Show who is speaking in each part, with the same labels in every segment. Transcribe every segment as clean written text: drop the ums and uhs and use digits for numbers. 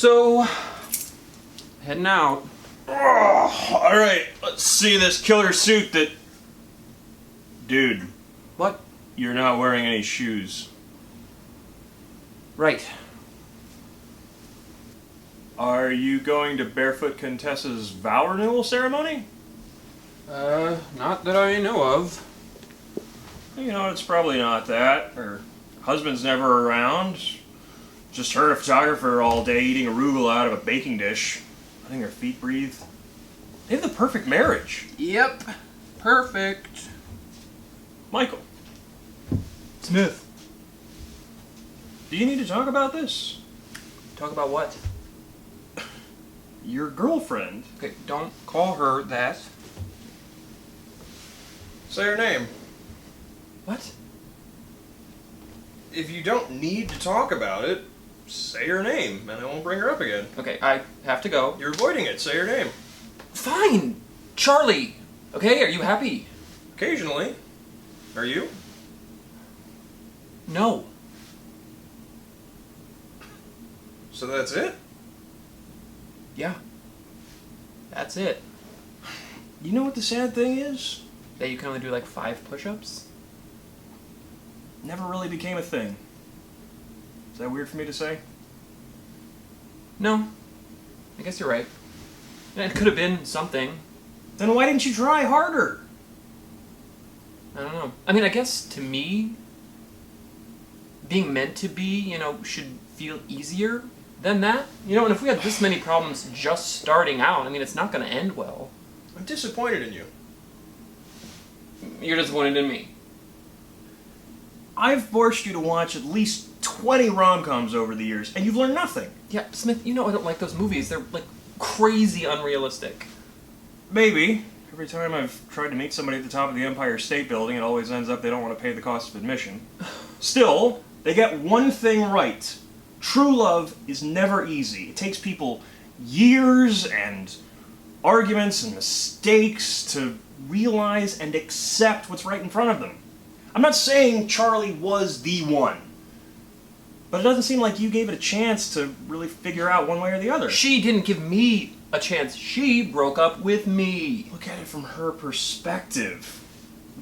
Speaker 1: So, heading out.
Speaker 2: Oh, alright, let's see this killer suit that... Dude.
Speaker 1: What?
Speaker 2: You're not wearing any shoes.
Speaker 1: Right.
Speaker 2: Are you going to Barefoot Contessa's vow renewal ceremony?
Speaker 1: Not that I know of.
Speaker 2: You know, it's probably not that. Her husband's never around. Just her and a photographer all day eating arugula out of a baking dish. Letting her feet breathe. They have the perfect marriage.
Speaker 1: Yep. Perfect.
Speaker 2: Michael.
Speaker 1: Smith.
Speaker 2: Do you need to talk about this?
Speaker 1: Talk about what?
Speaker 2: Your girlfriend.
Speaker 1: Okay, don't call her that.
Speaker 2: Say her name.
Speaker 1: What?
Speaker 2: If you don't need to talk about it, say her name, and I won't bring her up again.
Speaker 1: Okay, I have to go.
Speaker 2: You're avoiding it. Say her name.
Speaker 1: Fine! Charlie! Okay, are you happy?
Speaker 2: Occasionally. Are you?
Speaker 1: No.
Speaker 2: So that's it?
Speaker 1: Yeah. That's it.
Speaker 2: You know what the sad thing is?
Speaker 1: That you can only do like 5 push-ups?
Speaker 2: Never really became a thing. Is that weird for me to say?
Speaker 1: No. I guess you're right. It could have been something.
Speaker 2: Then why didn't you try harder?
Speaker 1: I don't know. I mean, I guess to me, being meant to be, should feel easier than that. And if we had this many problems just starting out, I mean, it's not going to end well.
Speaker 2: I'm disappointed in you.
Speaker 1: You're disappointed in me.
Speaker 2: I've forced you to watch at least 20 rom-coms over the years, and you've learned nothing.
Speaker 1: Yeah, Smith, I don't like those movies. They're, crazy unrealistic.
Speaker 2: Maybe. Every time I've tried to meet somebody at the top of the Empire State Building, it always ends up they don't want to pay the cost of admission. Still, they get one thing right. True love is never easy. It takes people years and arguments and mistakes to realize and accept what's right in front of them. I'm not saying Charlie was the one, but it doesn't seem like you gave it a chance to really figure out one way or the other.
Speaker 1: She didn't give me a chance. She broke up with me.
Speaker 2: Look at it from her perspective.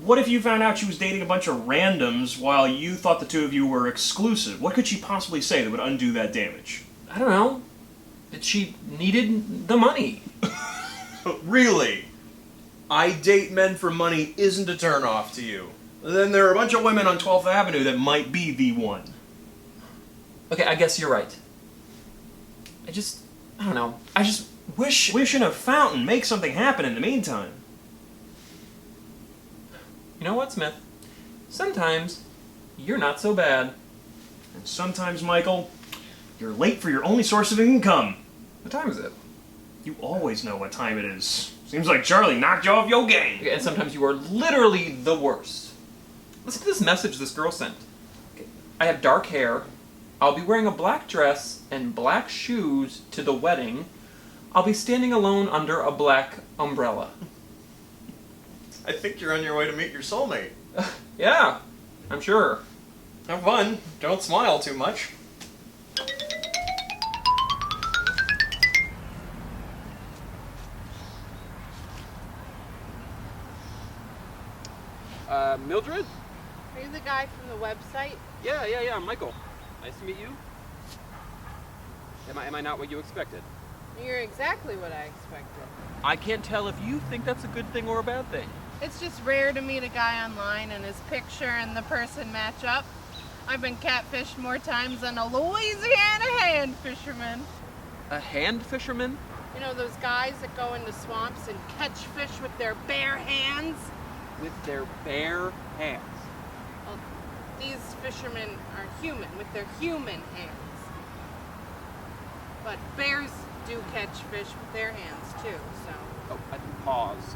Speaker 2: What if you found out she was dating a bunch of randoms while you thought the two of you were exclusive? What could she possibly say that would undo that damage?
Speaker 1: I don't know. That she needed the money.
Speaker 2: Really? I date men for money isn't a turnoff to you. Then there are a bunch of women on 12th Avenue that might be the one.
Speaker 1: Okay, I guess you're right. I don't know. I just wish...
Speaker 2: Wish in a fountain. Make something happen in the meantime.
Speaker 1: You know what, Smith? Sometimes you're not so bad.
Speaker 2: And sometimes, Michael, you're late for your only source of income.
Speaker 1: What time is it?
Speaker 2: You always know what time it is. Seems like Charlie knocked you off your game.
Speaker 1: Okay, and sometimes you are literally the worst. Listen to this message this girl sent. Okay. I have dark hair. I'll be wearing a black dress and black shoes to the wedding. I'll be standing alone under a black umbrella.
Speaker 2: I think you're on your way to meet your soulmate.
Speaker 1: Yeah, I'm sure.
Speaker 2: Have fun. Don't smile too much.
Speaker 1: Mildred?
Speaker 3: Are you the guy from the website?
Speaker 1: Yeah, Michael. Nice to meet you. Am I not what you expected?
Speaker 3: You're exactly what I expected.
Speaker 1: I can't tell if you think that's a good thing or a bad thing.
Speaker 3: It's just rare to meet a guy online and his picture and the person match up. I've been catfished more times than a Louisiana hand fisherman.
Speaker 1: A hand fisherman?
Speaker 3: You know those guys that go into swamps and catch fish with their bare hands?
Speaker 1: With their bare hands.
Speaker 3: Well, these fishermen are human, with their human hands. But bears do catch fish with their hands too, so.
Speaker 1: Oh, I can pause.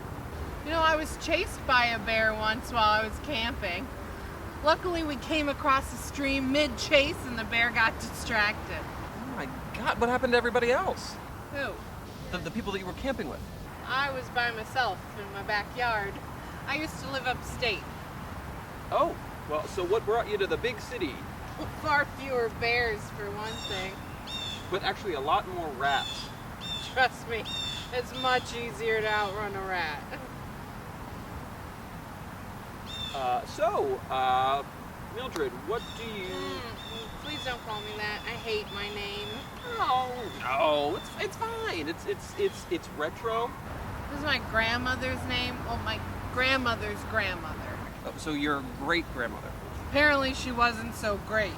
Speaker 3: You know, I was chased by a bear once while I was camping. Luckily, we came across a stream mid-chase and the bear got distracted.
Speaker 1: Oh my God, what happened to everybody else?
Speaker 3: Who?
Speaker 1: The people that you were camping with?
Speaker 3: I was by myself in my backyard. I used to live upstate.
Speaker 1: Oh, well, so what brought you to the big city?
Speaker 3: Far fewer bears, for one thing.
Speaker 4: but actually a lot more rats.
Speaker 3: Trust me, it's much easier to outrun a rat.
Speaker 4: Mildred, what do you...
Speaker 3: Please don't call me that. I hate my name.
Speaker 4: Oh, no, it's fine. It's retro.
Speaker 3: This is my grandmother's name. Well, my grandmother's grandmother.
Speaker 4: Oh, so your great-grandmother.
Speaker 3: Apparently she wasn't so great.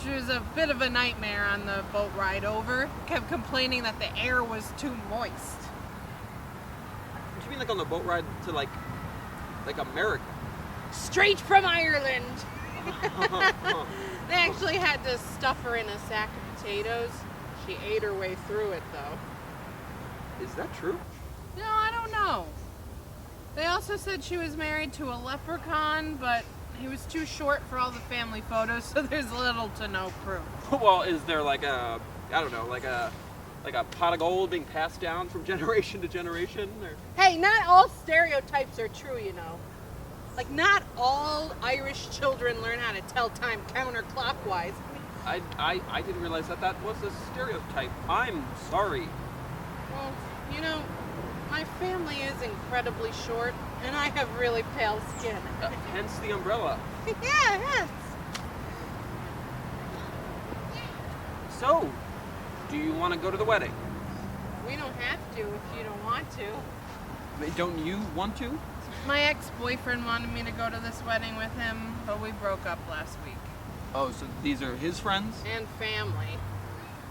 Speaker 3: She was a bit of a nightmare on the boat ride over. Kept complaining that the air was too moist.
Speaker 4: What do you mean like on the boat ride to like America?
Speaker 3: Straight from Ireland! They actually had to stuff her in a sack of potatoes. She ate her way through it, though.
Speaker 4: Is that true?
Speaker 3: No, I don't know. They also said she was married to a leprechaun, but he was too short for all the family photos, so there's little to no proof.
Speaker 4: Well, is there like a, I don't know, like a pot of gold being passed down from generation to generation? Or...
Speaker 3: Hey, not all stereotypes are true, you know. Like, not all Irish children learn how to tell time counterclockwise.
Speaker 4: I didn't realize that was a stereotype. I'm sorry.
Speaker 3: Well, you know, my family is incredibly short, and I have really pale skin.
Speaker 4: Hence the umbrella.
Speaker 3: Yeah, yes.
Speaker 4: So, do you want to go to the wedding?
Speaker 3: We don't have to if you don't want to.
Speaker 4: Don't you want to?
Speaker 3: My ex-boyfriend wanted me to go to this wedding with him, but we broke up last week.
Speaker 4: Oh, so these are his friends?
Speaker 3: And family.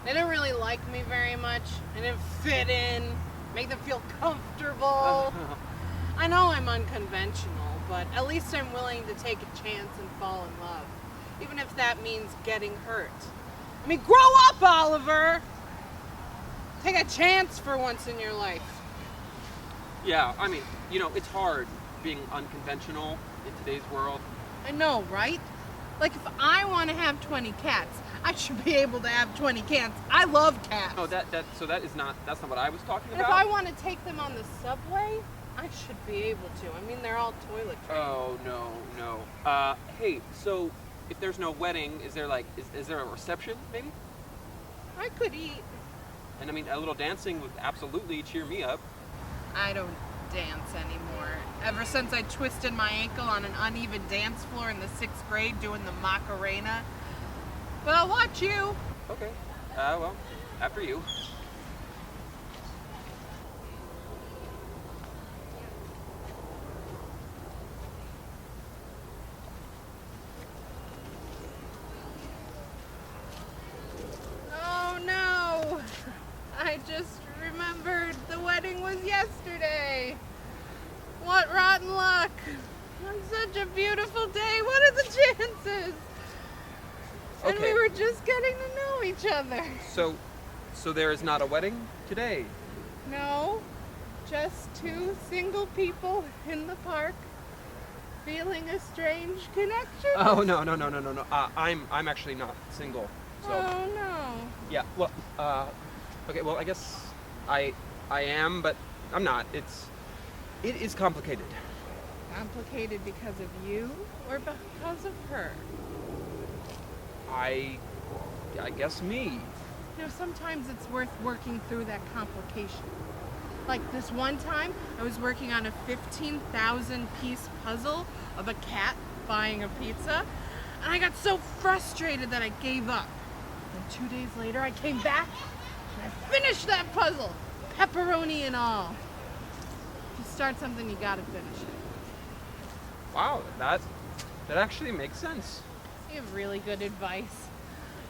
Speaker 3: They didn't really like me very much. I didn't fit in, make them feel comfortable. I know I'm unconventional, but at least I'm willing to take a chance and fall in love. Even if that means getting hurt. I mean, grow up, Oliver! Take a chance for once in your life.
Speaker 4: Yeah, I mean, you know, it's hard being unconventional in today's world.
Speaker 3: I know, right? Like, if I want to have 20 cats, I should be able to have 20 cats. I love cats.
Speaker 4: Oh, that's not what I was talking
Speaker 3: And
Speaker 4: about.
Speaker 3: if I want to take them on the subway, I should be able to. I mean, they're all toilet trained.
Speaker 4: Oh, no. Hey, so if there's no wedding, is there a reception, maybe?
Speaker 3: I could eat.
Speaker 4: And I mean, a little dancing would absolutely cheer me up.
Speaker 3: I don't dance anymore. Ever since I twisted my ankle on an uneven dance floor in the 6th grade doing the Macarena. But I'll watch you.
Speaker 4: Okay. Well, after you.
Speaker 3: Oh no! I just remembered the wedding was yesterday. What rotten luck. On such a beautiful day, what are the chances? And
Speaker 4: Okay.
Speaker 3: we were just getting to know each other.
Speaker 4: So there is not a wedding today?
Speaker 3: No, just two single people in the park feeling a strange connection.
Speaker 4: Oh, no. I'm actually not single. So
Speaker 3: Oh no.
Speaker 4: yeah. Well, okay. Well, I guess I am, but I'm not. It is complicated.
Speaker 3: Complicated because of you or because of her?
Speaker 4: I guess me.
Speaker 3: You know, sometimes it's worth working through that complication. Like this one time, I was working on a 15,000 piece puzzle of a cat buying a pizza, and I got so frustrated that I gave up. And 2 days later, I came back and I finished that puzzle, pepperoni and all. If you start something, you gotta finish it.
Speaker 4: Wow, that actually makes sense.
Speaker 3: You have really good advice.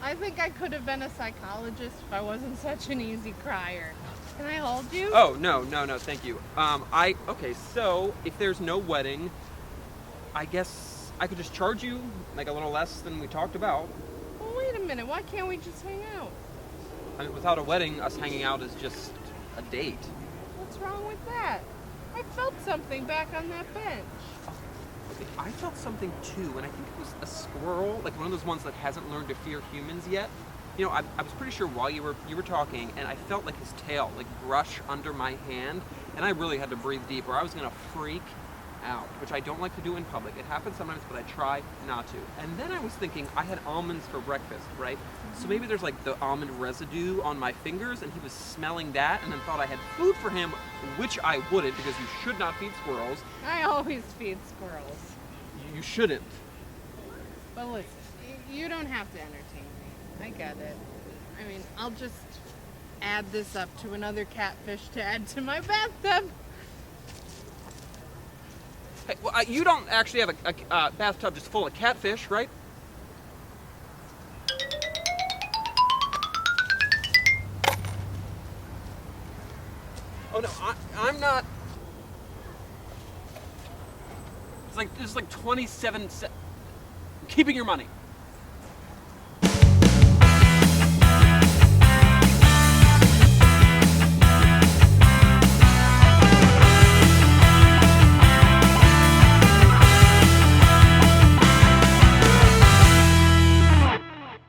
Speaker 3: I think I could have been a psychologist if I wasn't such an easy crier. Can I hold you?
Speaker 4: Oh, no, thank you. Okay, so if there's no wedding, I guess I could just charge you like a little less than we talked about.
Speaker 3: Well, wait a minute. Why can't we just hang out?
Speaker 4: I mean, without a wedding, us hanging out is just a date.
Speaker 3: What's wrong with that? I felt something back on that bench.
Speaker 4: Okay, I felt something too, and I think it was a squirrel, like one of those ones that hasn't learned to fear humans yet. You know, I was pretty sure while you were talking, and I felt like his tail like brush under my hand, and I really had to breathe deep, or I was gonna freak out, which I don't like to do in public. It happens sometimes, but I try not to. And then I was thinking I had almonds for breakfast, right? So maybe there's like the almond residue on my fingers, and he was smelling that and then thought I had food for him, which I wouldn't, because you should not feed squirrels.
Speaker 3: I always feed squirrels.
Speaker 4: You shouldn't.
Speaker 3: But listen, you don't have to entertain me. I get it. I mean, I'll just add this up to another catfish to add to my bathtub.
Speaker 4: Hey, well, you don't actually have a bathtub just full of catfish, right? Oh no, I'm not. It's like 27 cents. I'm keeping your money.